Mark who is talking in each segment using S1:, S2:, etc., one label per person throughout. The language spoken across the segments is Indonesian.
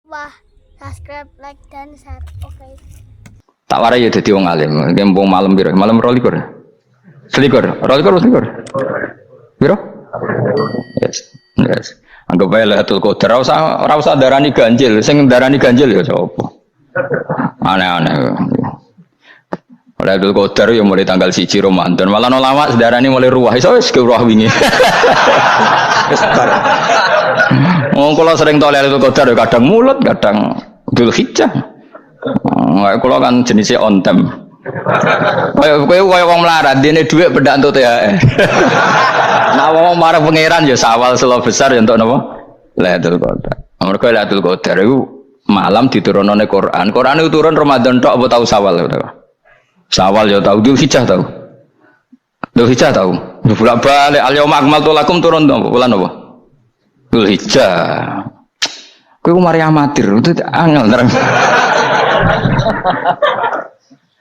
S1: Wah, subscribe, like, dan share. Oke.
S2: Tak warai ya dadi wong alim. Kempung malam piro? Malam 22. Selikur. 22 selikur. Piro? Yes. Yes. Anggap bae Lailatul Qadar ora usah darani ganjil. Sing darani ganjil ya sapa? Aneh-aneh. Lailatul Qadar ya mulai tanggal 1 Ramadan. Malah ulama sedarani mulai ruwah. Iso wis ke ruwah wingi. Wis bar. Wong kula sering tol Lailatul Qadar kadang mulut, kadang Dzulhijjah. Kula kan jenisnya on time. Kowe wong melarat, dene dhuwit pendak entuk THR. Nah wong marang pangeran ya sawal selo besar ya entuk napa? Lailatul Qadar. Mergo Lailatul Qadar iku malam diturunane Quran. Quran itu turun Ramadan tok apa tau Sawal to? Sawal ya tau, Dzulhijjah tau. Dzulhijjah tau. Bolak-balik al-yauma akmaltu lakum turun to bulan apa? Dzulhijjah. Kowe ku mari amatir, itu angel terang.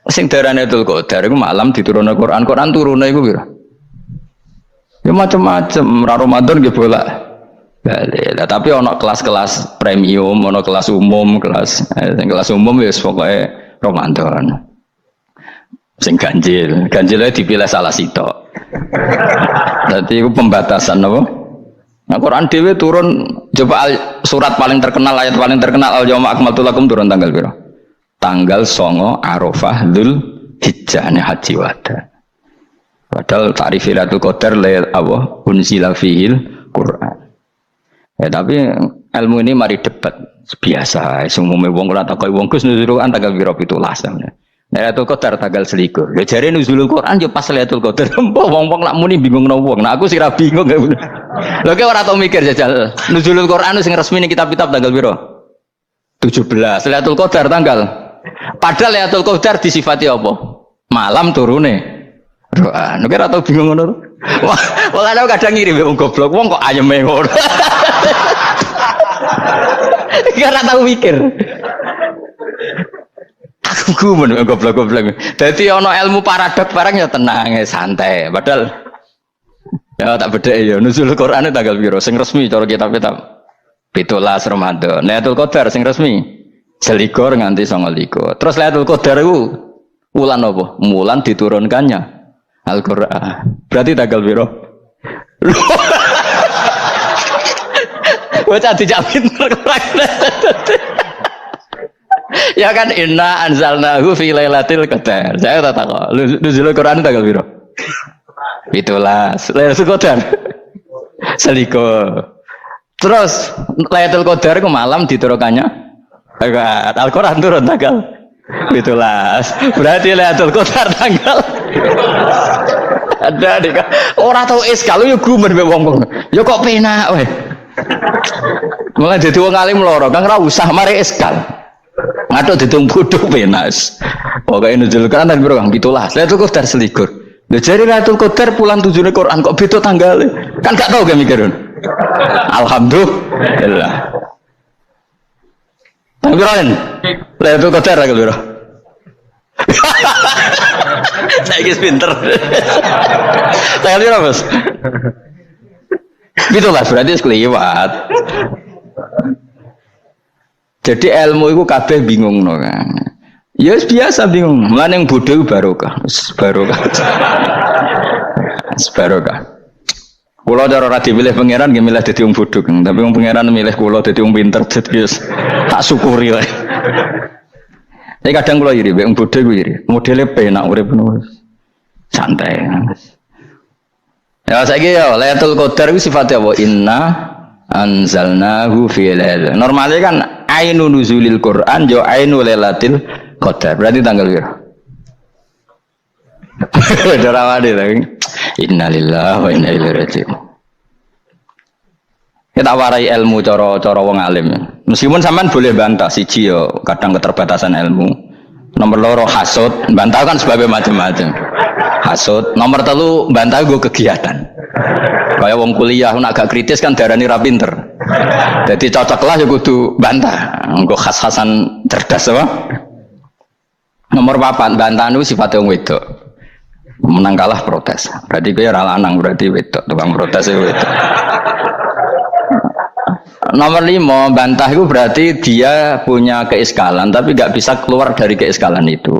S2: Sing darane Lailatul Qadar iku malam diturunne Quran. Quran turune iku piro? Ya macam-macam, ra Ramadan nggih bolak. Balik. Lah tapi ana kelas-kelas premium, ana kelas umum, sing kelas umum wis pokoke Ramadan. Sing ganjile dipilih salah sitok. Dadi iku pembatasan apa? Nah Quran dhewe turun coba surat paling terkenal, ayat paling terkenal al-yauma akmaltu lakum turun tanggal piro? Tanggal 9 Arafah Dzulhijjah haji wada. Padahal ta'rif Lailatul Qadar apa unzila fihil Quran. Ya tapi ilmu ini mari debat biasa. Umumnya wong ora takoki wong Gus nuzul Quran tanggal piro 17. Lailatul Qadar tanggal 21. Ya jare nuzulul Quran yo pas Lailatul Qadar. Wong-wong lak muni bingung nang wong. Nah aku sih ra bingung. Lha kok ora tau mikir jajal. Nuzulul Quran sing resmi ning kitab-kitab tanggal piro? 17. Lailatul Qadar tanggal. Padahal Lailatul Qadar disifati apa? Malam turune. Doa. Nek ora tau bingung ngono. Wong ana kadang ngirim wong goblok, wong kok ayeme ngono. Ora tau mikir. Aku gumun goblok-goblok. Dadi ana ilmu paradok barang ya tenang, ya santai. Padahal ya tak bedhek ya nuzul Quran tanggal piro sing resmi cara kitab-kitab. 17 Ramadan. Lailatul Qadar sing resmi 21 nganti 29. Terus Lailatul Qadar iku wulan apa? Wulan diturunkannya Al-Qur'an. Berarti tanggal piro? Bocah dijak pinter ya kan inna anzalnahu fi lailatul qadar. Saya tak tahu. Nuzul Quran tanggal piro? 17. Lailatul Qadar. Seliko. Terus Lailatul Qadar ku malam diturunkannya Al-Qur'an turun tanggal 17. Berarti Lailatul Qadar tanggal ada dik. Ora tau eskal yo gumen wong-wong. Ya kok penak wae. Mulai dadi wong alim loro, Kang ora usah mari eskal. Ngatuk ditung bodho penak. Pokoke nuzul Quran tak piro Kang 17. Lailatul Qadar selikur. Lha jare Lailatul Qadar pulang tujune Quran kok beda tanggale. Kan gak tau gak mikir. Alhamdulillah. Tanggalan. Lailatul Qadar tanggal piro? Saya guys pinter. Tanggal piro, Bos? Itulah berarti sekeliwat. Jadi ilmu itu kabeh bingung no kan. Ya biasa bingung. Mulane yang bodoh barokah. Barokah. Barokah. Kula cara ora dimilih pangeran nggih milih dadi wong bodoh, tapi wong pangeran milih kula dadi wong pinter dadi tak syukuri wae. Tapi kadang kula iri wong bodoh ku iri. Modele penak urip ngono. Santai. Ya saiki ya Lailatul Qadar ku sifatnya apa? Inna anzalnahu fi lailatul. Normalnya kan ainun nuzulil Quran jo ainul lailatul Qadar. Berarti tanggal piro? Udah rawade lagi. Innalillahi wa inna ilaihi raji'un. Kita warai ilmu cara wong alim. Meskipun sampean boleh bantah siji yo kadang keterbatasan ilmu. Nomor loro hasud, bantah kan sebabnya macam-macam. Hasud. Nomor telu bantah gue kegiatan. Kayak wong kuliah nak agak kritis kan darani ra pinter. Jadi cocok lah ya kudu bantah. Engko khas-khasan cerdas apa? Nomor 4 bantahan itu sifatnya wong wedok. Menang kalah protes. Berarti kowe ora lanang berarti wedok, tukang protes itu wedok. Nomor 5, bantah itu berarti dia punya keiskalan tapi nggak bisa keluar dari keiskalan itu.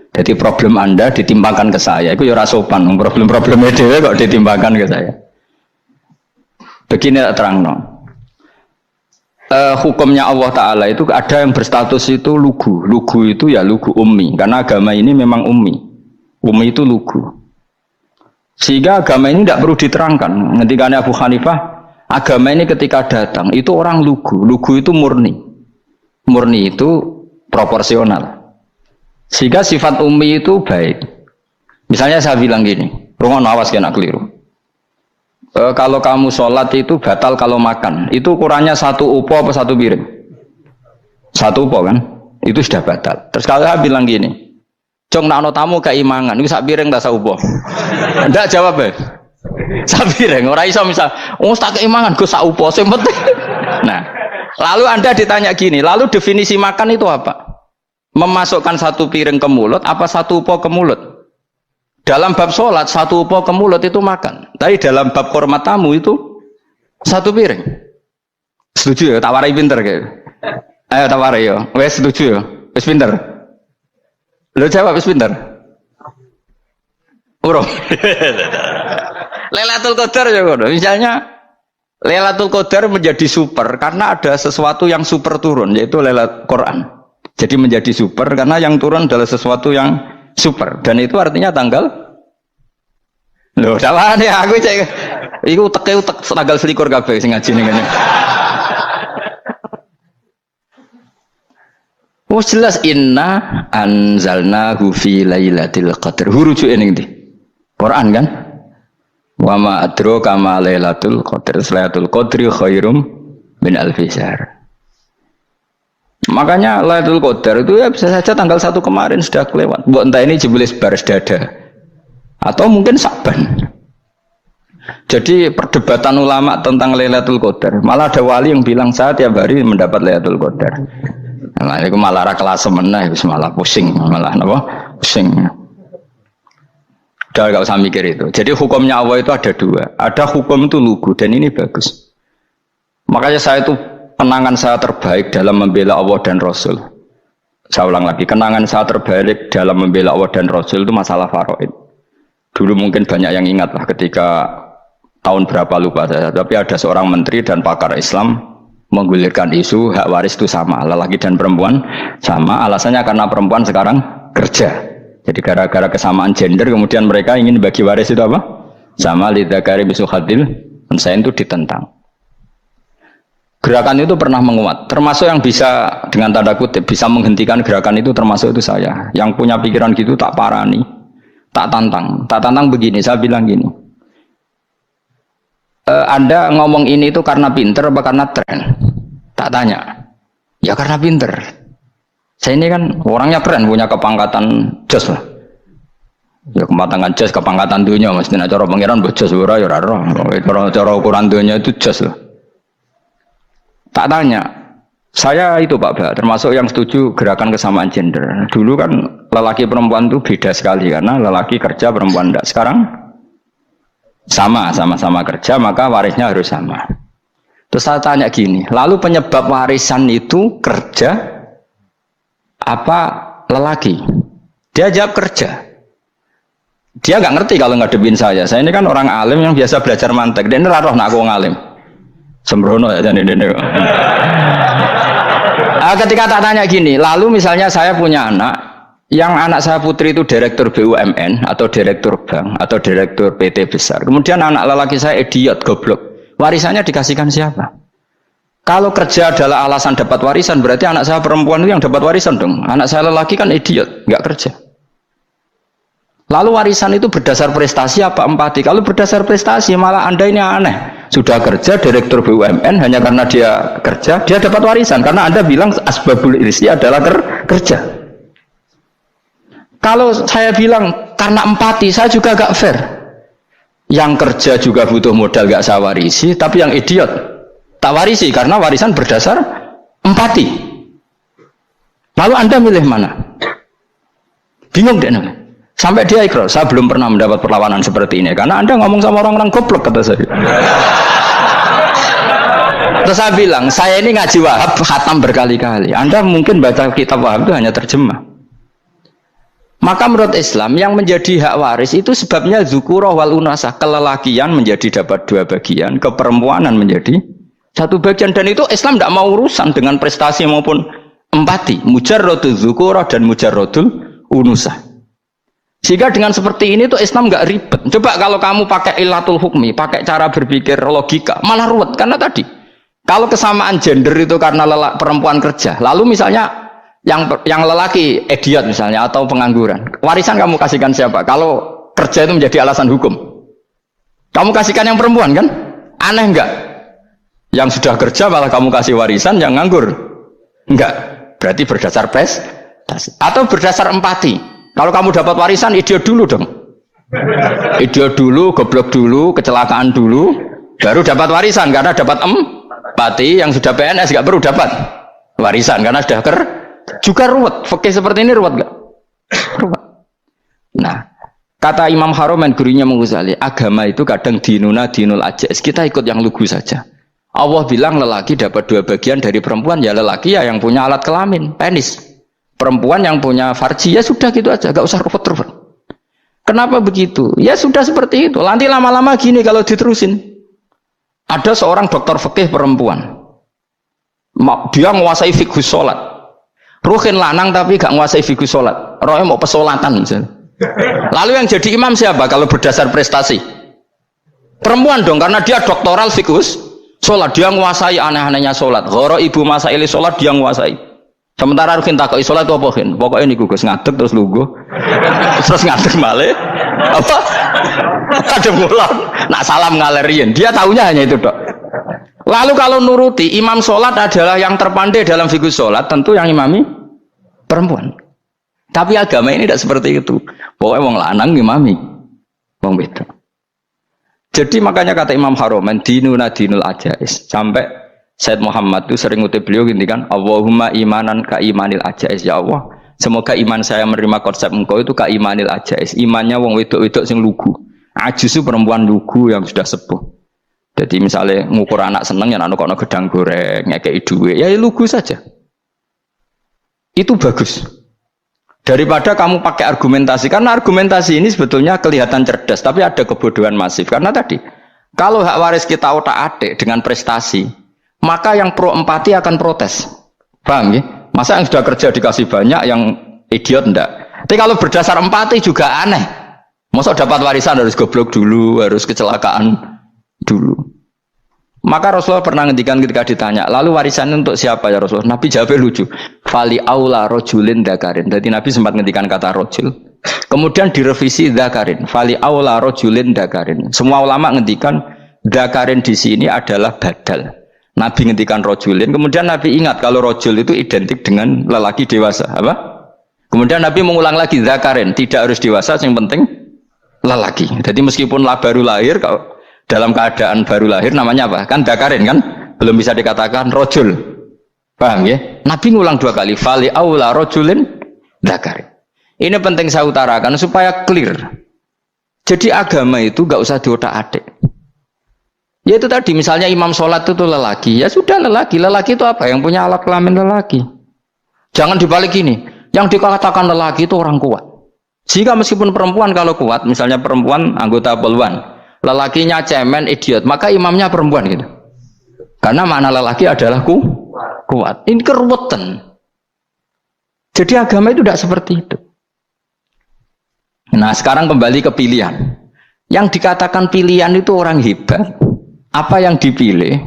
S2: Jadi problem Anda ditimpakan ke saya, itu ya ora sopan. Problem-problemnya dia kok ditimpakan ke saya. Begini tak terang no. Hukumnya Allah Ta'ala itu ada yang berstatus itu lugu. Lugu itu ya lugu ummi. Karena agama ini memang ummi. Ummi itu lugu. Sehingga agama ini tidak perlu diterangkan. Ketika Abu Hanifah, agama ini ketika datang itu orang lugu. Lugu itu murni. Murni itu proporsional. Sehingga sifat ummi itu baik. Misalnya saya bilang gini, rungon awas kena keliru. Kalau kamu sholat itu batal kalau makan. Itu ukurannya 1 upo apa 1 piring? 1 upo kan? Itu sudah batal. Terus kalau saya bilang gini, Cong nak tamu keimangan, itu 1 piring tak 1 upo. Enggak jawab ya? 1 piring. Orang iso misal, tak keimangan, gue 1 upo. Nah, lalu Anda ditanya gini, lalu definisi makan itu apa? Memasukkan 1 piring ke mulut apa 1 upo ke mulut? Dalam bab sholat 1 upo ke mulut itu makan. Tapi dalam bab hormat tamu itu 1 piring. Setuju ya? Tawari pinter kayak. Ayo tawari ya. Wes setuju ya? Wes pinter. Lo jawab wes pinter. Urung. Lailatul Qadar ya kok. Misalnya Lailatul Qadar menjadi super karena ada sesuatu yang super turun yaitu Lailatul Quran. Jadi menjadi super karena yang turun adalah sesuatu yang super dan itu artinya tanggal. Loh, salah nih aku cek. Iku teke tanggal 21 kabeh sing ngaji ning kene. Oh jelas inna anzalnahu fi lailatul qadar. Hurujuke ning ndi? Quran kan? Wa ma adraka ma lailatul qadar. Lailatul qadri khairum min alfi syahr. Makanya Lailatul Qadar itu ya bisa saja tanggal 1 kemarin sudah kelewat. Buat entah ini jebulis baris dada atau mungkin Saban. Jadi perdebatan ulama tentang Lailatul Qadar. Malah ada wali yang bilang saya tiap hari mendapat Lailatul Qadar. Nah, itu malah ra kelas meneh, malah pusing, malah apa? Pusing. Udah gak usah mikir itu. Jadi hukumnya Allah itu ada 2. Ada hukum itu lugu dan ini bagus. Makanya saya itu kenangan saya terbaik dalam membela Allah dan Rasul. Saya ulang lagi, kenangan saya terbaik dalam membela Allah dan Rasul itu masalah faraid. Dulu mungkin banyak yang ingat lah ketika tahun berapa lupa saya, tapi ada seorang menteri dan pakar Islam menggulirkan isu hak waris itu sama, lelaki dan perempuan sama, alasannya karena perempuan sekarang kerja. Jadi gara-gara kesamaan gender kemudian mereka ingin bagi waris itu apa? Sama lidzakari mislu hadzil unsayain itu ditentang. Gerakan itu pernah menguat, termasuk yang bisa dengan tanda kutip bisa menghentikan gerakan itu termasuk itu saya. Yang punya pikiran gitu tak parani, tak tantang begini. Saya bilang gini, Anda ngomong ini itu karena pinter apa karena tren? Tak tanya, ya karena pinter. Saya ini kan orangnya keren, punya kepangkatan jos lah. Ya kepangkatan jos, kepangkatan dunia, mesti cara pangeran bojos ora ya ora. Cara ukuran dunia itu jos lah. Tak tanya, saya itu Pak Ba, termasuk yang setuju gerakan kesamaan gender. Dulu kan lelaki perempuan itu beda sekali karena lelaki kerja perempuan tidak. Sekarang sama-sama kerja maka warisnya harus sama. Terus saya tanya gini, lalu penyebab warisan itu kerja apa lelaki? Dia jawab kerja. Dia nggak ngerti kalau ngadepin saya. Saya ini kan orang alim yang biasa belajar mantek. Dia ini roh nak aku ngalim. Sembrono ya jadi ini. Ketika tak tanya gini, lalu misalnya saya punya anak, yang anak saya putri itu direktur BUMN atau direktur bank atau direktur PT besar. Kemudian anak lelaki saya idiot, goblok. Warisannya dikasihkan siapa? Kalau kerja adalah alasan dapat warisan, berarti anak saya perempuan itu yang dapat warisan dong. Anak saya lelaki kan idiot, nggak kerja. Lalu warisan itu berdasar prestasi apa empati? Kalau berdasar prestasi malah Anda ini aneh. Sudah kerja direktur BUMN hanya karena dia kerja, dia dapat warisan. Karena Anda bilang asbabul irsi adalah kerja. Kalau saya bilang karena empati, saya juga gak fair. Yang kerja juga butuh modal gak saya warisi, tapi yang idiot tak warisi karena warisan berdasar empati. Lalu Anda milih mana? Bingung deh nih. Sampai dia ikrar, saya belum pernah mendapat perlawanan seperti ini karena Anda ngomong sama orang-orang goblok kata saya. Terus saya bilang, saya ini ngaji Wahab khatam berkali-kali. Anda mungkin baca kitab Wahab itu hanya terjemah. Maka menurut Islam yang menjadi hak waris itu sebabnya zukurah wal unasah, kelelakian menjadi dapat 2 bagian, keperempuanan menjadi 1 bagian, dan itu Islam tidak mau urusan dengan prestasi maupun empati, mujarrodul zukurah dan mujarrodul unusah. Sehingga dengan seperti ini tuh Islam nggak ribet. Coba kalau kamu pakai ilatul hukmi, pakai cara berpikir logika, malah ruwet. Karena tadi, kalau kesamaan gender itu karena perempuan kerja, lalu misalnya yang lelaki idiot misalnya atau pengangguran, warisan kamu kasihkan siapa? Kalau kerja itu menjadi alasan hukum, kamu kasihkan yang perempuan kan? Aneh nggak? Yang sudah kerja malah kamu kasih warisan yang nganggur? Enggak. Berarti berdasar prestasi atau berdasar empati. Kalau kamu dapat warisan, idiot dulu dong. Idiot dulu, goblok dulu, kecelakaan dulu, baru dapat warisan karena dapat empati. Yang sudah PNS nggak perlu dapat warisan karena sudah juga ruwet. Fikih seperti ini ruwet nggak? Ruwet. Nah, kata Imam Haromen gurunya Ghazali, agama itu kadang dinuna dinul ajais. Kita ikut yang lugu saja. Allah bilang lelaki dapat 2 bagian dari perempuan, ya lelaki ya yang punya alat kelamin, penis. Perempuan yang punya farji, ya sudah gitu aja, gak usah ruwet-ruwet. Kenapa begitu? Ya sudah seperti itu. Nanti lama-lama gini kalau diterusin. Ada seorang dokter fikih perempuan. Dia menguasai fikih sholat. Ruhin lanang tapi gak menguasai fikih sholat. Rohnya mau pesolatan misalnya. Lalu yang jadi imam siapa kalau berdasar prestasi? Perempuan dong, karena dia doktoral fikih sholat. Dia menguasai aneh-anehnya sholat. Goro ibu masaili sholat dia menguasai. Sementara Ruhin takoi sholat itu apa Ruhin? Pokoknya ini gugus ngadeg terus lugu, terus ngadeg balik, apa? Ada ngulang, nak salam ngalerin. Dia tahunya hanya itu dok. Lalu kalau nuruti imam sholat adalah yang terpandai dalam fikih sholat, tentu yang imami perempuan. Tapi agama ini tidak seperti itu. Pokoknya wong lanang imami, wong beda. Jadi makanya kata Imam Haromen dinuna dinul ajais, sampai Said Muhammad itu sering ngutip beliau gini kan, Allahumma imanan ka imanil ajais, ya Allah semoga iman saya menerima konsep engkau itu ka imanil ajais, imannya wong wedok-wedok sing lugu, ajusu perempuan lugu yang sudah sepuh. Jadi misalnya ngukur anak seneng ya anak kono gedang goreng ngekei duwe, ya lugu saja. Itu bagus daripada kamu pakai argumentasi, karena argumentasi ini sebetulnya kelihatan cerdas tapi ada kebodohan masif. Karena tadi kalau hak waris kita otak-atik dengan prestasi, maka yang pro empati akan protes. Paham ya? Masa yang sudah kerja dikasih banyak, yang idiot enggak? Tapi kalau berdasar empati juga aneh. Masa dapat warisan harus goblok dulu, harus kecelakaan dulu. Maka Rasulullah pernah ngendikan ketika ditanya, lalu warisan untuk siapa ya Rasulullah? Nabi jawabnya lucu. Fali aula rojulin dakarin. Jadi Nabi sempat ngendikan kata rojul. Kemudian direvisi dakarin. Fali aula rojulin dakarin. Semua ulama ngendikan dakarin di sini adalah badal. Nabi ngendikan rojulin, kemudian Nabi ingat kalau rojul itu identik dengan lelaki dewasa, apa? Kemudian Nabi mengulang lagi zakarin, tidak harus dewasa, yang penting lelaki. Jadi meskipun baru lahir, kalau dalam keadaan baru lahir namanya apa? Kan zakarin kan? Belum bisa dikatakan rojul. Paham ya? Nabi ngulang 2 kali, fali aula rojulin zakarin. Ini penting saya utarakan supaya clear. Jadi agama itu gak usah diotak-atik. Ya itu tadi misalnya imam sholat itu lelaki, ya sudah lelaki itu apa? Yang punya alat kelamin lelaki. Jangan dibalik ini, yang dikatakan lelaki itu orang kuat. Jika meskipun perempuan kalau kuat, misalnya perempuan anggota poluan, lelakinya cemen idiot, maka imamnya perempuan gitu. Karena makna lelaki adalah kuat. Ini keruwetan. Jadi agama itu tidak seperti itu. Nah sekarang kembali ke pilihan. Yang dikatakan pilihan itu orang hebat. Apa yang dipilih,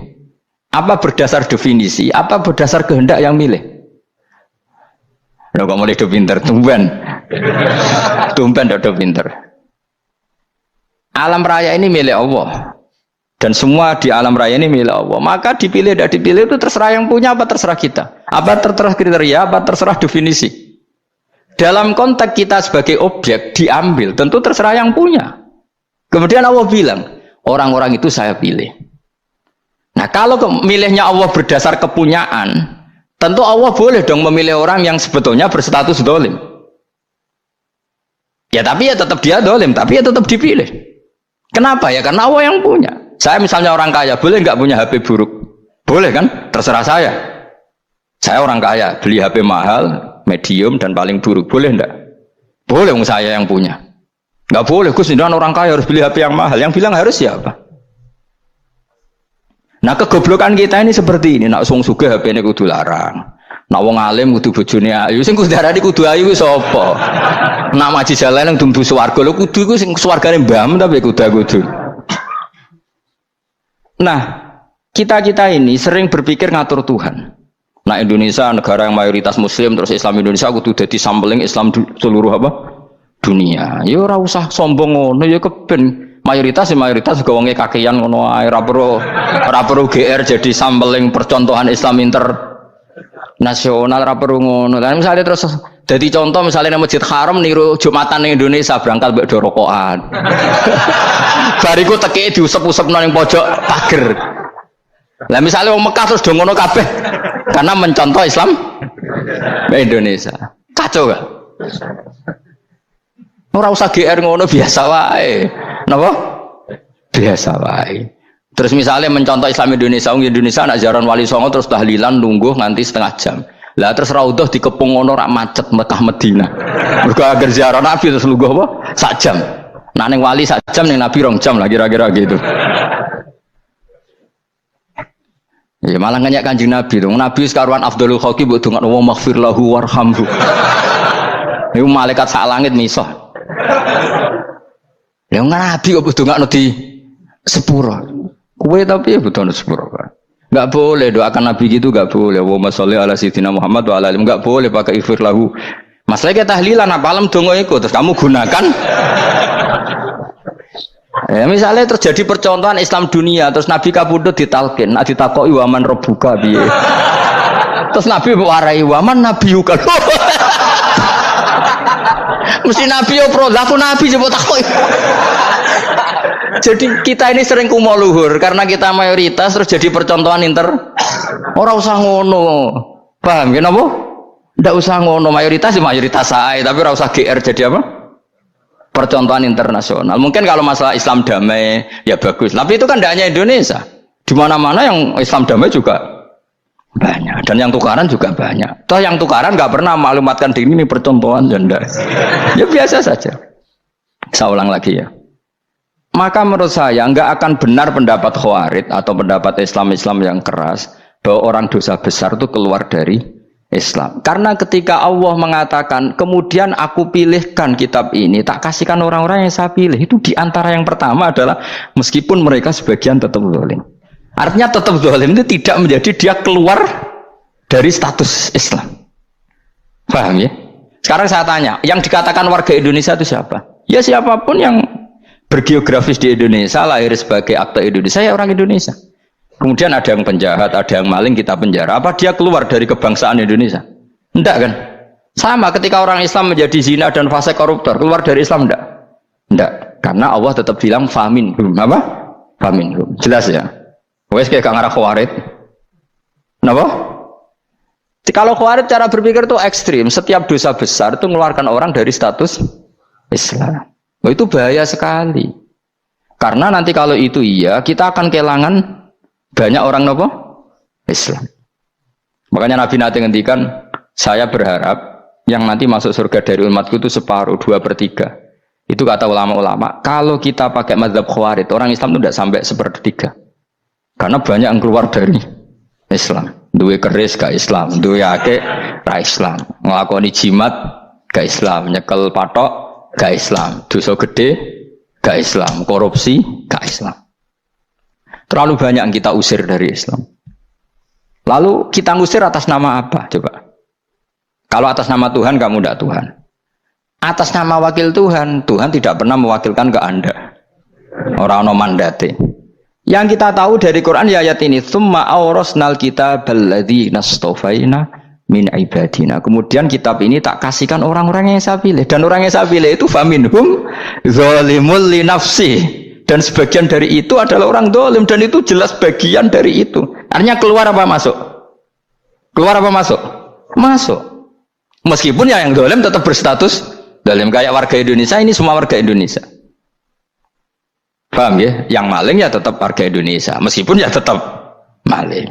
S2: apa berdasar definisi, apa berdasar kehendak yang milih. Loh kok mulai do pinter, tumben do pinter. Alam raya ini milik Allah, dan semua di alam raya ini milik Allah. Maka dipilih dan dipilih itu terserah yang punya, apa terserah kita, apa terserah kriteria, apa terserah definisi. Dalam konteks kita sebagai objek diambil, tentu terserah yang punya. Kemudian Allah bilang, orang-orang itu saya pilih. Nah kalau milihnya Allah berdasar kepunyaan, tentu Allah boleh dong memilih orang yang sebetulnya berstatus dolim. Ya tapi ya tetap dia dolim, tapi ya tetap dipilih. Kenapa ya? Karena Allah yang punya. Saya misalnya orang kaya, boleh nggak punya HP buruk? Boleh kan? Terserah saya. Saya orang kaya, beli HP mahal, medium dan paling buruk. Boleh enggak? Boleh, saya yang punya. Enggak boleh, Gus, ini orang kaya harus beli HP yang mahal. Yang bilang harus siapa? Nah, kegoblokan kita ini seperti ini. Nak sung sugih HP ini kudu larang. Nak wong alim kudu bojone ayu, sing kudu darani kudu ayu ku sapa? Nak maji jalan nang dumdu swarga lho kudu iku sing swargane mbahmu tapi kudu. Nah, kita ini sering berpikir ngatur Tuhan. Nah, Indonesia negara yang mayoritas muslim terus Islam Indonesia kudu dadi sampling Islam seluruh apa? Dunia. Ya ora usah sombong ngono ya keben. Mayoritas juga wonge kakean ngono ae ora perlu GR jadi sampling percontohan Islam nasional ra perlu ngono. Lah misalnya terus dadi contoh misalnya nang Masjid Haram niru Jumatan ning Indonesia berangkat mbek do rokokan. Bariku teki diusep-usepno ning pojok pager. Lah misalnya wong Mekah terus do ngono kabeh karena mencontoh Islam Indonesia. Kacau gak? Ora usah GR ngono biasa wae. Napa? Biasa wae. Terus misalnya mencontoh Islam Indonesia nak ziarah Wali Songo terus tahlilan nunggu nganti setengah jam. Lah terus raudhah dikepung ngono rak macet Mekah Madinah. Mergo agar ziarah Nabi terus lungguh apa? Sak jam. Nah ning wali sak jam ning Nabi 2 jam lah kira-kira gitu. Ya malah nganyak Kanjeng Nabi to. Nabi sekaruan afdhalul khalqi mbok dongakno wa maghfir lahu warhamhu. Niku malaikat sak langit misah. Ya Nabi kok dongakno di sepuro. Kue tapi ya betul sepuro kan. Enggak boleh doakan Nabi gitu, enggak boleh. Wa sholli ala sayyidina Muhammad wa ala alihi, enggak boleh pakai ighfir lahu. Masalahnya tahlilan apa alam donga iku terus kamu gunakan. Ya misalnya terjadi percontohan Islam dunia terus Nabi kapundhut ditalkin, nak ditakoki waman rabbuka piye. Terus Nabi warai waman nabiyuka. Mesti Nabi yo pro, lah aku Nabi coba takoki. Jadi kita ini sering kumo luhur karena kita mayoritas terus jadi percontohan orang usah ngono. Paham ya napa? Ndak usah ngono, mayoritas sae tapi ora usah GR jadi apa? Percontohan internasional. Mungkin kalau masalah Islam damai ya bagus. Tapi itu kan tidak hanya Indonesia. Di mana-mana yang Islam damai juga banyak dan yang tukaran juga banyak. Toh yang tukaran nggak pernah maklumatkan diri ini percontohan dan ya biasa saja. Saya ulang lagi ya. Maka menurut saya nggak akan benar pendapat Khawarij atau pendapat Islam yang keras bahwa orang dosa besar itu keluar dari Islam. Karena ketika Allah mengatakan kemudian aku pilihkan kitab ini tak kasihkan orang-orang yang saya pilih, itu diantara yang pertama adalah meskipun mereka sebagian tetap zalim. Artinya tetap zalim itu tidak menjadi dia keluar dari status Islam. Paham ya? Sekarang saya tanya, yang dikatakan warga Indonesia itu siapa? Ya siapapun yang bergeografis di Indonesia, lahir sebagai akte Indonesia, ya orang Indonesia. Kemudian ada yang penjahat, ada yang maling, kita penjara. Apa dia keluar dari kebangsaan Indonesia? Enggak kan? Sama ketika orang Islam menjadi zina dan fasik koruptor, keluar dari Islam enggak? Enggak. Karena Allah tetap bilang famin. Apa? Famin. Jelas ya? Wes kayak ngarah Khawarij. Kenapa? Kalau Khawarij cara berpikir itu ekstrim. Setiap dosa besar itu mengeluarkan orang dari status Islam. Oh, itu bahaya sekali. Karena nanti kalau itu iya, kita akan kehilangan banyak orang nopo Islam. Makanya Nabi nanti ngendikan, saya berharap yang nanti masuk surga dari umatku itu separuh, 2/3. Itu kata ulama-ulama. Kalau kita pakai mazhab Khawarij, orang Islam itu tidak sampai 1/3. Karena banyak yang keluar dari Islam. Duwe keris gak Islam, duwe akeh ra Islam, nglakoni jimat gak Islam, nyekel patok gak Islam, dosa gede gak Islam, korupsi gak Islam. Terlalu banyak yang kita usir dari Islam. Lalu kita ngusir atas nama apa? Coba. Kalau atas nama Tuhan kamu tidak Tuhan. Atas nama wakil Tuhan, Tuhan tidak pernah mewakilkan ke Anda. Orang-orang mandate. Yang kita tahu dari Quran ya ayat ini, tsumma awrasnal kitabal ladzina astafaina min ibadina. Kemudian kitab ini tak kasihkan orang-orang yang saya pilih, dan orang yang saya pilih itu faminhum zalimul li nafsi, dan sebagian dari itu adalah orang zalim, dan itu jelas bagian dari itu. Artinya keluar apa masuk? Keluar apa masuk? Masuk. Meskipun ya yang zalim tetap berstatus zalim, kayak warga Indonesia ini semua warga Indonesia. Paham ya? Yang maling ya tetap warga Indonesia, meskipun ya tetap maling.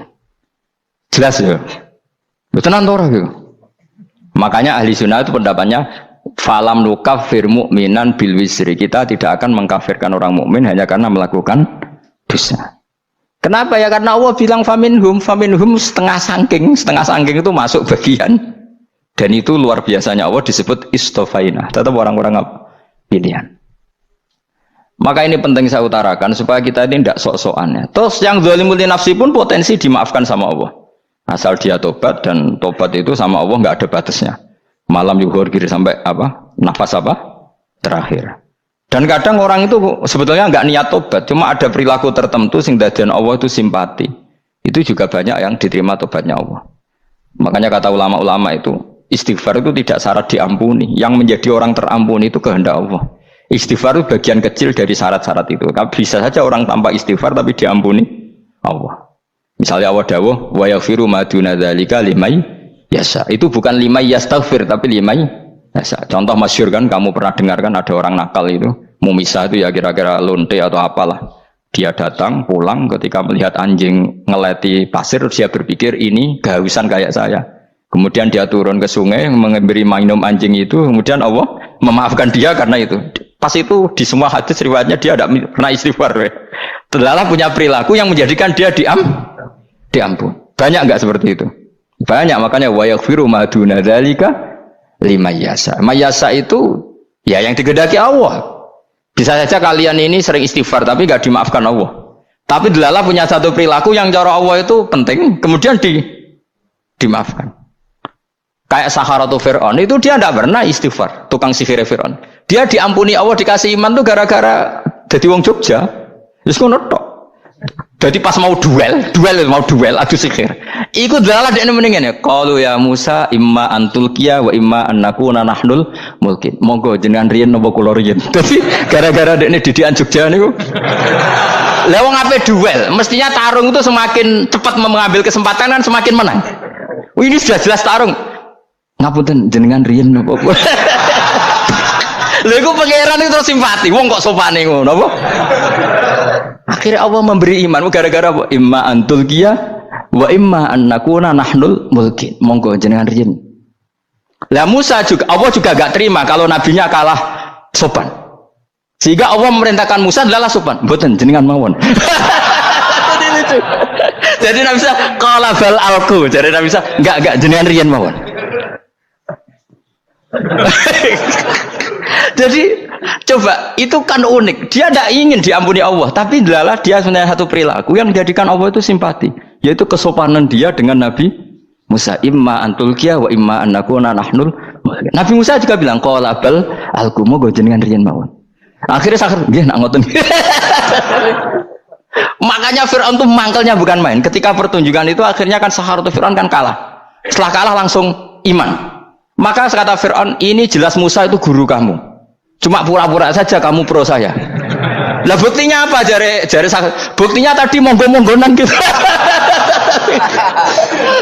S2: Jelas ya. Tenan to ora ya. Makanya ahli sunnah itu pendapatnya falam nukafir mu'minan bil wisri. Kita tidak akan mengkafirkan orang mukmin hanya karena melakukan dosa. Kenapa ya? Karena Allah bilang faminhum setengah sangking itu masuk bagian. Dan itu luar biasanya Allah disebut istofaina. Tetap orang-orang apa? Pilihan. Maka ini penting saya utarakan supaya kita ini tidak sok-sokan ya. Terus yang zalimul li nafsi pun potensi dimaafkan sama Allah. Asal dia tobat, dan tobat itu sama Allah nggak ada batasnya. Malam yuhur kiri sampai apa? Nafas apa? Terakhir. Dan kadang orang itu sebetulnya nggak niat tobat, cuma ada perilaku tertentu sing dadian Allah itu simpati. Itu juga banyak yang diterima tobatnya Allah. Makanya kata ulama-ulama itu, istighfar itu tidak syarat diampuni. Yang menjadi orang terampuni itu kehendak Allah. Istighfar itu bagian kecil dari syarat-syarat itu. Bisa saja orang tanpa istighfar tapi diampuni Allah. Misalnya Allah dawuh wa yaghfiru ma duna dzalika limay yasha. Itu bukan limay yastaghfir tapi limay yasha. Contoh masyhur kan, kamu pernah dengar kan, ada orang nakal itu mau misah itu ya kira-kira lonte atau apalah. Dia datang pulang ketika melihat anjing ngeleti pasir, dia berpikir ini kehausan kayak saya. Kemudian dia turun ke sungai memberi minum anjing itu, kemudian Allah memaafkan dia karena itu. Pas itu di semua hadis riwayatnya dia tidak pernah istighfar. Terlalu punya perilaku yang menjadikan dia diampun. Banyak enggak seperti itu? Banyak, makanya wa yaghfiru ma duna dzalika liman yasha. Mayasa itu ya yang digedaki Allah. Bisa saja kalian ini sering istighfar tapi enggak dimaafkan Allah. Tapi delala punya satu perilaku yang cara Allah itu penting, kemudian dimaafkan. Kayak Saharatu Fir'aun itu dia tidak pernah istighfar, tukang sihir Fir'aun. Dia diampuni Allah, dikasih iman tuh gara-gara jadi wong Jogja. Terus ngono tok. Jadi pas mau duel adu sihir. Iku dalah dekne mendingan ya. Qalu ya Musa imma antulqiya wa imma annakuna nahnul mulkin. Monggo jenengan riyen napa kula riyen. Dadi gara-gara dekne didikan Jogja niku. Lah wong ape duel, mestinya tarung itu semakin cepat mengambil kesempatan kan semakin menang. Ini sudah jelas tarung. Ngapunten jenengan riyen napa? Lha iku pangeran itu terus simpati. Wong kok sopane ngono apa? Akhirnya Allah memberi iman gara-gara apa? Imma antul qiyah wa imma annakuna nahnul mulkin. Monggo jenengan riyen. Lah Musa juga Allah juga enggak terima kalau nabinya kalah sopan. Sehingga Allah memerintahkan Musa adalah sopan. Mboten jenengan mawon. Jadi Nabi Musa qala bal alqu. Jadi Nabi Musa enggak jenengan riyen mawon. Jadi coba itu kan unik. Dia tidak ingin diampuni Allah, tapi adalah dia sebenarnya satu perilaku yang menjadikan Allah itu simpati, yaitu kesopanan dia dengan Nabi Musa. Imma antulqiya wa imma annakuna nahnul. Nabi Musa juga bilang qala bal alqu moga jenengan riyen mawon. Akhirnya sakit nggih nak ngoten. Makanya Fir'aun itu mangkelnya bukan main. Ketika pertunjukan itu akhirnya kan Saharatu Fir'aun kan kalah. Setelah kalah langsung iman. Maka kata Fir'aun, ini jelas Musa itu guru kamu. Cuma pura-pura saja kamu pro saya. Lah buktinya apa? Jare buktinya tadi monggo-monggonan gitu.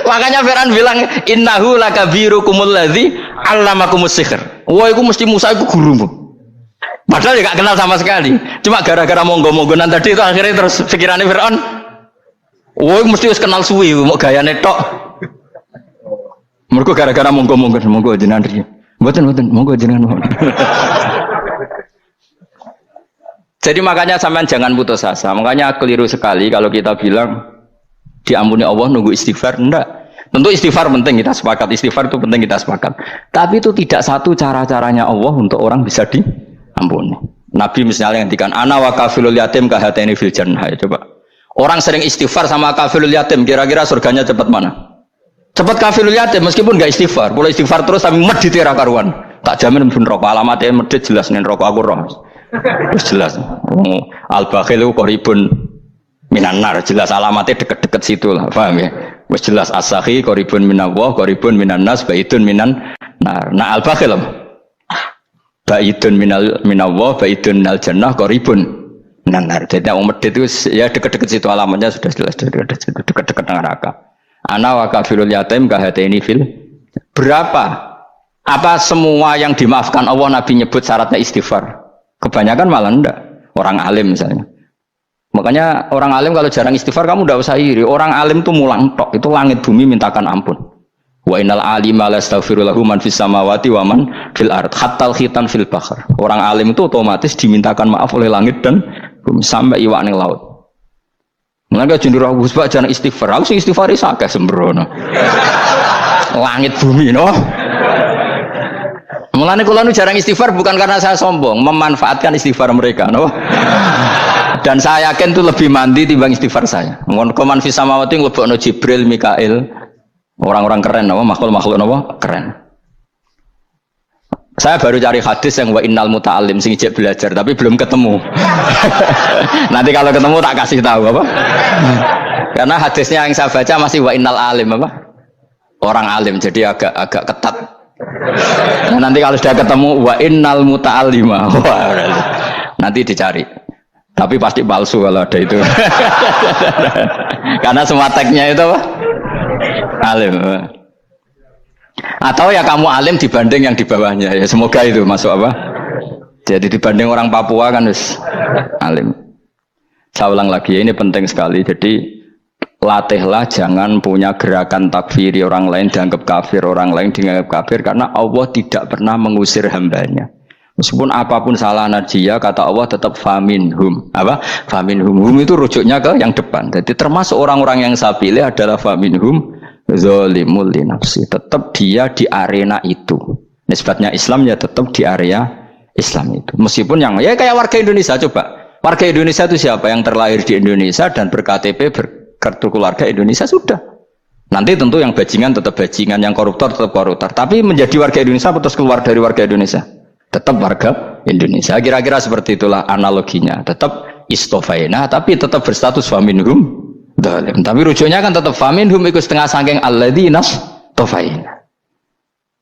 S2: Makanya Fir'aun bilang innahu lakabirukumul ladzi 'allamakumus sihr. Wah, itu mesti Musa itu gurumu. Padahal dia gak kenal sama sekali. Cuma gara-gara monggo-monggonan tadi itu akhirnya terus pikirannya Fir'aun. Wah, mesti harus kenal suwi, mau gayane tok. Mergo gara-gara monggo jenengan riyen. Mboten monggo jenengan mohon. Jadi makanya sampean jangan putus asa. Makanya keliru sekali kalau kita bilang diampuni Allah nunggu istighfar. Enggak. Tentu istighfar penting, kita sepakat. Istighfar itu penting, kita sepakat. Tapi itu tidak satu cara-caranya Allah untuk orang bisa diampuni. Nabi misalnya ngendikan ana wa kafilul yatim kahateni fil jannah. Coba. Orang sering istighfar sama kafilul yatim, kira-kira surganya cepat mana? Cepat kafirul yatim meskipun enggak istighfar, boleh istighfar terus tapi medit ra karuan. Tak jamin pun rokok alamatnya medit jelas nih rokok aku roh. Terus jelas. Al-bakhil qaribun minan nar, jelas alamatnya deket-deket situ lah, paham ya? Wis jelas as-sakhi qaribun minallah, qaribun minan nas, baidun minan nar. Nah al-bakhil baidun minallah, baidun minal jannah, qaribun minan nar. Jadi yang medit itu ya deket-deket situ alamatnya sudah jelas deket-deket neraka. Ana wa kafirul yatim kahateni fil. Berapa? Apa semua yang dimaafkan Allah Nabi nyebut syaratnya istighfar? Kebanyakan malah enggak. Orang alim misalnya. Makanya orang alim kalau jarang istighfar kamu tidak usah iri. Orang alim tuh mulang tok, itu langit bumi mintakan ampun. Wa innal alima la astaghfiru lahu man fis samawati wa man fil ard hatta khitan fil bahr. Orang alim itu otomatis dimintakan maaf oleh langit dan bumi sampai iwak ning laut. Mulane jendur aku sebab jarang istighfar. Aku sing istighfar iso akeh sembrono. Langit bumi no. Mulane kula nu jarang istighfar bukan karena saya sombong, memanfaatkan istighfar mereka no. Dan saya yakin itu lebih mandi timbang istighfar saya. Mohon koman fis samawati nglebokno Jibril, Mikail, orang-orang keren apa makhluk-makhluk apa keren. Saya baru cari hadis yang wa innal muta'allim sing ijek belajar tapi belum ketemu. Nanti kalau ketemu tak kasih tahu apa. Karena hadisnya yang saya baca masih wa innal alim apa? Orang alim jadi agak ketat. Nah, nanti kalau sudah ketemu wa innal muta'allima. Nanti dicari. Tapi pasti palsu kalau ada itu. Karena semua teksnya itu apa? Alim. Atau ya kamu alim dibanding yang di bawahnya. Ya semoga itu masuk apa? Jadi dibanding orang Papua kan harus alim. Saya ulang lagi, ini penting sekali. Jadi latihlah jangan punya gerakan takfiri orang lain dianggap kafir, orang lain dianggap kafir. Karena Allah tidak pernah mengusir hambanya. Meskipun apapun salah najiyah, kata Allah tetap faminhum. Apa? Faminhum. Hum itu rujuknya ke yang depan. Jadi termasuk orang-orang yang saya pilih adalah faminhum zalimul li nafsi. Tetap dia di arena itu. Nisbatnya Islam ya tetap di area Islam itu. Meskipun yang ya kayak warga Indonesia coba. Warga Indonesia itu siapa? Yang terlahir di Indonesia dan berKTP berkartu keluarga Indonesia sudah. Nanti tentu yang bajingan tetap bajingan, yang koruptor tetap koruptor. Tapi menjadi warga Indonesia terus keluar dari warga Indonesia. Tetap warga Indonesia. Kira-kira seperti itulah analoginya. Tetap istofaina, tapi tetap berstatus faminhum dhalim. Tapi rujuknya kan tetap faminhum ikut setengah sangking alladzinas tofaina.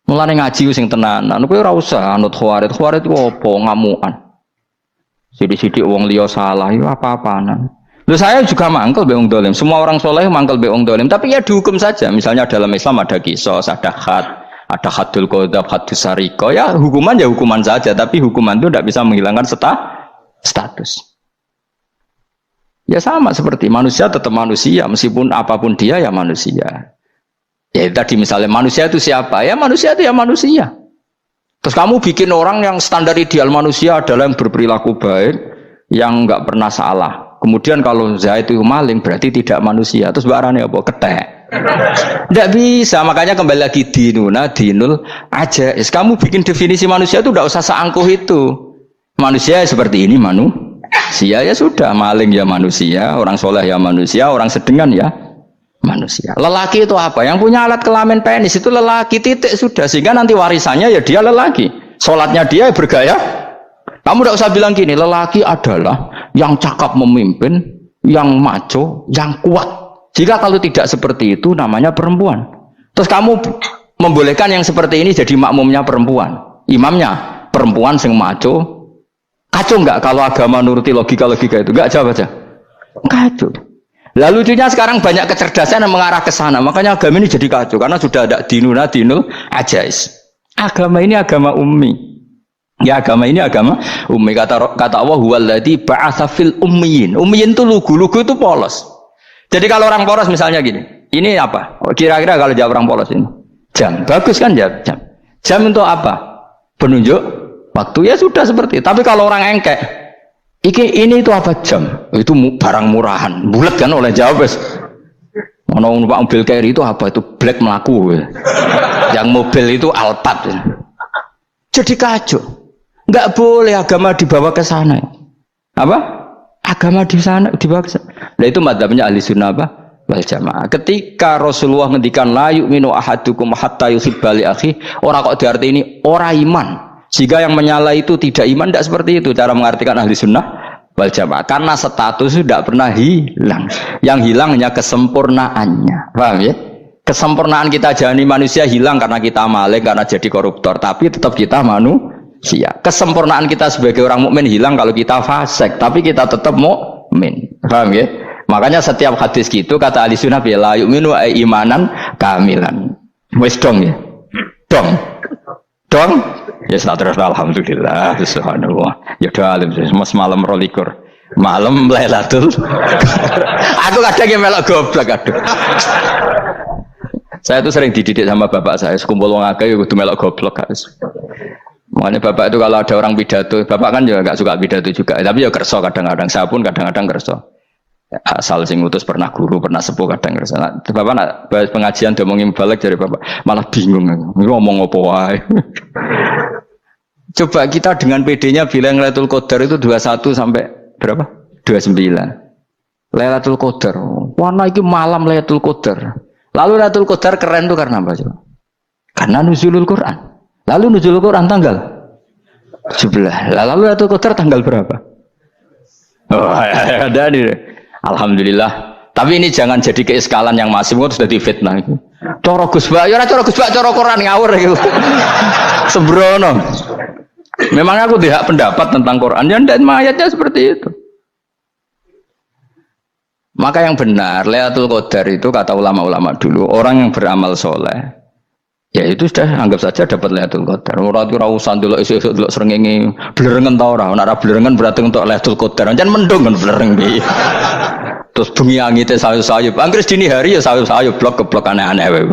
S2: Mulane ngaji sing tenanan. Kowe ora usah anut khawarit. Khawarit ku opo ngamukan. Sidik-sidik wong liya salah yo apa-apanan. Lho saya juga mangkel be wong dhalim. Semua orang soleh mangkel be wong dhalim. Tapi ya dihukum saja. Misalnya dalam Islam ada qisas, ada had. Ada hadul qadab, hadus sariko, ya hukuman saja, tapi hukuman itu tidak bisa menghilangkan status. Ya sama seperti manusia tetap manusia, meskipun apapun dia ya manusia. Ya tadi misalnya manusia itu siapa? Ya manusia itu ya manusia. Terus kamu bikin orang yang standar ideal manusia adalah yang berperilaku baik, yang nggak pernah salah. Kemudian kalau Zaid itu maling berarti tidak manusia. Terus barangnya apa? Ketek. Tidak bisa, makanya kembali lagi dinul aja. Kamu bikin definisi manusia itu tidak usah seangkuh itu. Manusia seperti ini manusia ya sudah, maling ya manusia, orang soleh ya manusia, orang sedengan ya manusia. Lelaki itu apa? Yang punya alat kelamin penis itu lelaki titik sudah, sehingga nanti warisannya ya dia lelaki. Sholatnya dia bergaya. Kamu tidak usah bilang gini, lelaki adalah yang cakap memimpin, yang maco, yang kuat. Jika kalau tidak seperti itu namanya perempuan. Terus kamu membolehkan yang seperti ini jadi makmumnya perempuan, imamnya perempuan sing maco. Kacau enggak kalau agama nuruti logika-logika itu? Enggak, jawab aja. Kacau. Lalu lucunya sekarang banyak kecerdasan yang mengarah ke sana. Makanya agama ini jadi kacau karena sudah ada dinul ajais. Agama ini agama ummi. Ya agama ini agama ummi. Kata Allah huwallazi ba'atsa fil ummiyin. Ummiyin itu lugu-lugu itu polos. Jadi kalau orang polos misalnya gini, ini apa? Kira-kira kalau jawab orang polos ini, jam. Bagus kan jam? Jam untuk apa? Penunjuk waktu ya sudah seperti itu. Tapi kalau orang engkek, ini itu apa jam? Itu barang murahan, bulat kan oleh jawab. Mana numpak mobil carry itu apa? Itu black melaku. Yang mobil itu Alphard. Jadi kacau. Nggak boleh agama dibawa ke sana. Apa? Agama di sana dibawa ke sana. Nah itu madzhabnya ahli sunnah apa? Wal jamaah. Ketika Rasulullah ngendikan la yu'minu ahadukum hatta yuhibba li akhi, orang kok diarti ini orang iman. Jika yang menyala itu tidak iman, tidak seperti itu cara mengartikan ahli sunnah wal jamaah. Karena status itu tidak pernah hilang. Yang hilang hanya kesempurnaannya. Paham ya? Kesempurnaan kita jani manusia hilang karena kita maling, karena jadi koruptor. Tapi tetap kita manusia. Kesempurnaan kita sebagai orang mukmin hilang kalau kita fasik, tapi kita tetap mukmin. Paham ya? Makanya setiap hadis gitu kata ahli sunnah la yu'minu imanan kamilan. Wis dong ya. Dong. Ya terus alhamdulillah subhanallah. Ya udah alim semalam 22. Malam Lailatul. Aku kadang yang melok goblok aduh. Saya tuh sering dididik sama bapak saya, sekumpul wong akeh kudu melok goblok guys. Makanya bapak itu kalau ada orang pidato, bapak kan juga nggak suka pidato juga, tapi ya kerso kadang-kadang, saya pun kadang-kadang kerso. Asal sing utus pernah guru, pernah sepuh kadang kerso. Nah, bapak nak bahas pengajian diomongin balik dari bapak, malah bingung, ngomong apa wae. Coba kita dengan PD-nya bilang Lailatul Qadar itu 21 sampai berapa? 29. Lailatul Qadar. Warna itu malam Lailatul Qadar. Lalu Lailatul Qadar keren tuh karena apa coba? Karena nuzulul Quran. Lalu nuzulul Quran tanggal 17. Lalu Lailatul Qadar tanggal berapa? Oh, ada nih. Alhamdulillah. Tapi ini jangan jadi keiskalan yang masif itu sudah difitnah. Coro Gus Bak, ya coro Gus Bak, coro Quran ngawur gitu. Sembrono. Memang aku tidak pendapat tentang Quran dan ayatnya seperti itu. Maka yang benar Lailatul Qadar itu kata ulama-ulama dulu orang yang beramal soleh. Ya itu sudah anggap saja dapat Lailatul Qadar. Ora usah ndelok esuk-esuk ndelok srengenge blerengen ta ora. Nek ora blerengen berarti untuk Lailatul Qadar. Jan mendung kan blereng iki. Terus bengi angite sayup-sayup. Anggere dini hari ya sayup-sayup blok-blok aneh-aneh wae.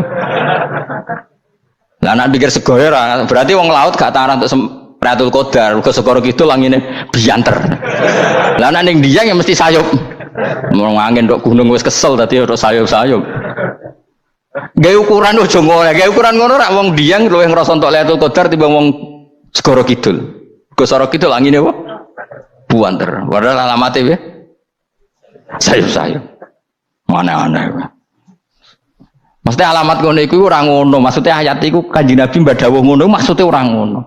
S2: Lah nek pikir sego ora, berarti wong laut gak taran untuk Lailatul Qadar. Mergo segoro kidul angine bianter. Lah nek ning Dieng ya mesti sayup. Mau angin tok gunung wis kesel tadi ora sayup-sayup. Gaya ukuran ojo ngono, gaya ukuran ngono rak wong Dieng luwih ngrasa entuk Lailatul Qadar timbang wong Segoro Kidul. Segoro Kidul angine apa? Buanter. Padahal alamate piye? Sayup-sayup. Mana-mana. Maksudnya alamat ngono iku ora ngono, maksudnya ayat iku Kanjeng Nabi mbak dawuh ngono, maksudnya ora ngono.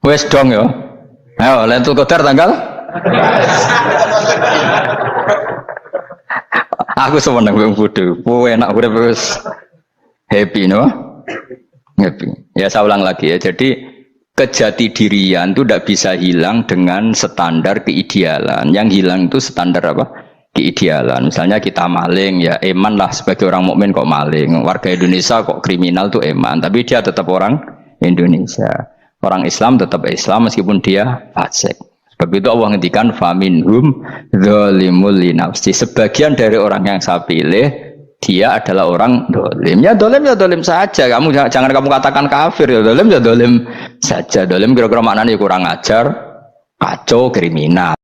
S2: Wes dong ya. Ayo Lailatul Qadar tanggal aku seneng wong bodho. Kowe enak urip wis happy no? Happy. Ya saya ulang lagi ya. Jadi kejati dirian itu tidak bisa hilang dengan standar keidealan. Yang hilang itu standar apa? Keidealan. Misalnya kita maling ya eman lah sebagai orang mukmin kok maling. Warga Indonesia kok kriminal tuh eman, tapi dia tetap orang Indonesia. Orang Islam tetap Islam meskipun dia fasik. Sebab itu Allah ngendikan faminhum zalimul linafsi. Sebagian dari orang yang saya pilih dia adalah orang dolim. Ya dolim saja. Kamu jangan kamu katakan kafir ya dolim saja. Dolim kira-kira maknanya kurang ajar, kacau, kriminal.